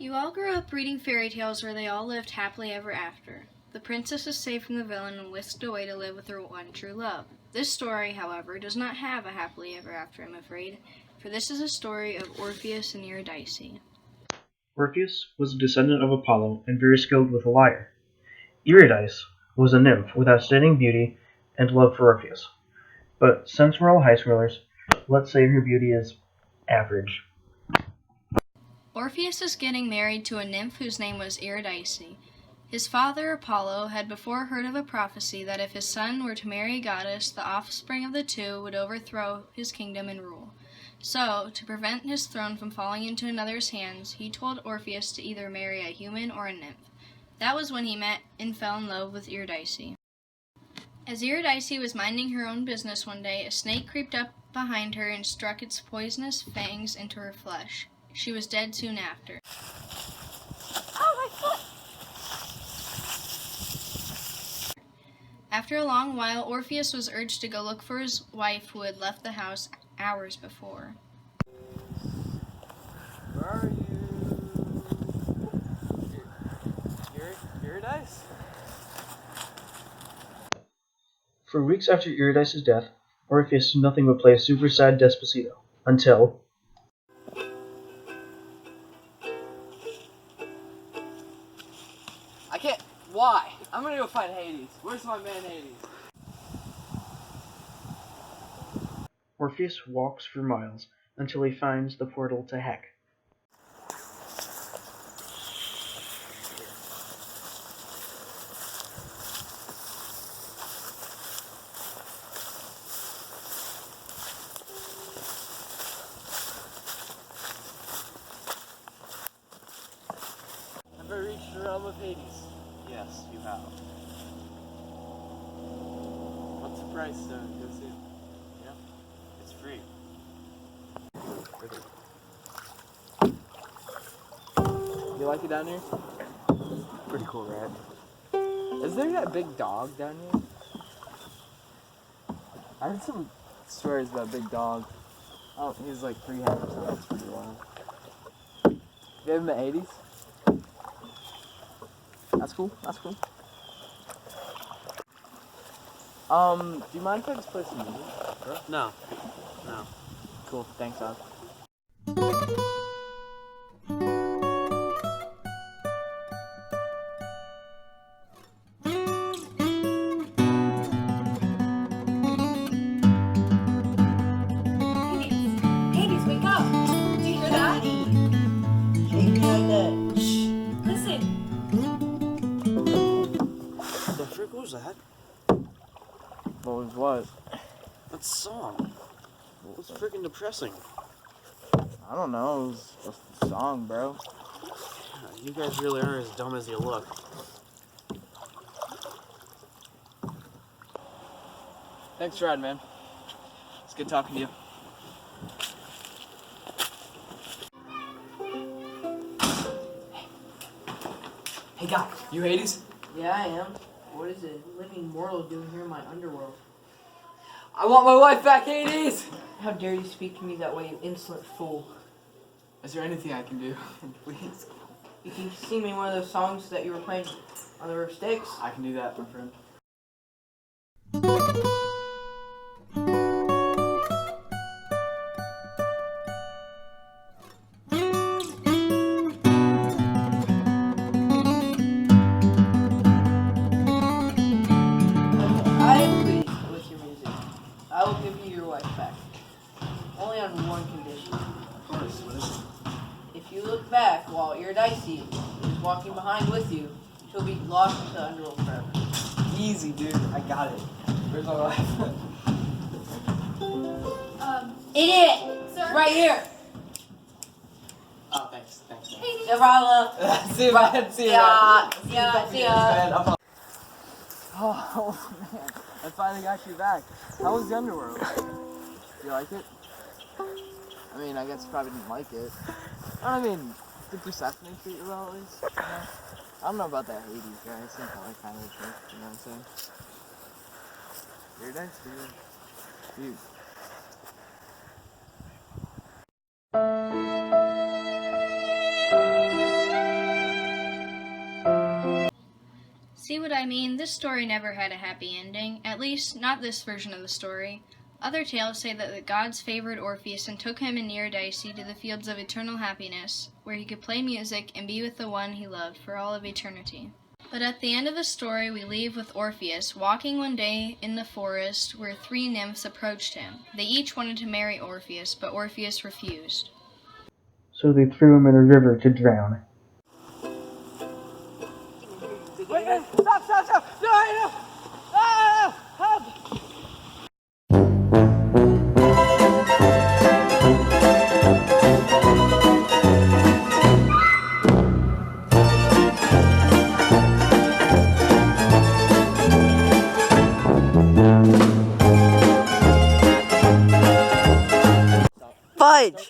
You all grew up reading fairy tales where they all lived happily ever after. The princess is saved from the villain and whisked away to live with her one true love. This story, however, does not have a happily ever after, I'm afraid, for this is a story of Orpheus and Eurydice. Orpheus was a descendant of Apollo and very skilled with a lyre. Eurydice was a nymph with outstanding beauty and love for Orpheus. But since we're all high schoolers, let's say her beauty is average. Orpheus is getting married to a nymph whose name was Eurydice. His father, Apollo, had before heard of a prophecy that if his son were to marry a goddess, the offspring of the two would overthrow his kingdom and rule. So, to prevent his throne from falling into another's hands, he told Orpheus to either marry a human or a nymph. That was when he met and fell in love with Eurydice. As Eurydice was minding her own business one day, a snake creeped up behind her and struck its poisonous fangs into her flesh. She was dead soon after. Oh, my foot! After a long while, Orpheus was urged to go look for his wife who had left the house hours before. Where are you? Eurydice? For weeks after Eurydice's death, Orpheus did nothing but play a super sad Despacito, until... I can't. Why? I'm gonna go find Hades. Where's my man Hades? Orpheus walks for miles until he finds the portal to Heck. Have I reached the realm of Hades? Yes, you have. What's the price to go see? Yeah, it's free. You like it down here? Pretty cool, right? Is there that big dog down here? I heard some stories about a big dog. Oh, he's like 3 heads or something. It's pretty wild. You ever met Hades? That's cool. That's cool. Do you mind if I just play some music? Sure. No. Cool. Thanks, Doc. Hades, wake up! Do you hear that? Shake me like that. Shh! Listen! The frick was that? What was what? That song. It was freaking depressing. I don't know. It was just a song, bro. You guys really are as dumb as you look. Thanks for riding, man. It's good talking to you. Hey, guy. You Hades? Yeah, I am. What is a living mortal doing here in my underworld? I want my wife back, Hades! How dare you speak to me that way, you insolent fool? Is there anything I can do? Please. You can sing me one of those songs that you were playing on the River Styx. I can do that, my friend. I am pleased with your music. I will give you your wife back. Only on one condition. Of course. What is it? If you look back while Eurydice is walking behind with you, she'll be lost into the underworld forever. Easy, dude. I got it. Where's my wife? Idiot! Sir? Right here! Oh, thanks. Man. No problem. See you, man. See you, Yeah, man. yeah, see ya. Man. Oh, man. I finally got you back. How was the underworld? You like it? I mean, I guess you probably didn't like it. I mean, did Persephone treat you well at least? You know? I don't know about that Hades guy. He seems like kind of a jerk, you know what I'm saying? You're nice, dude. Dude. See what I mean? This story never had a happy ending, at least not this version of the story. Other tales say that the gods favored Orpheus and took him and Eurydice to the fields of eternal happiness, where he could play music and be with the one he loved for all of eternity. But at the end of the story, we leave with Orpheus walking one day in the forest where 3 nymphs approached him. They each wanted to marry Orpheus, but Orpheus refused. So they threw him in a river to drown. Wait, stop! No! Help! Fudge!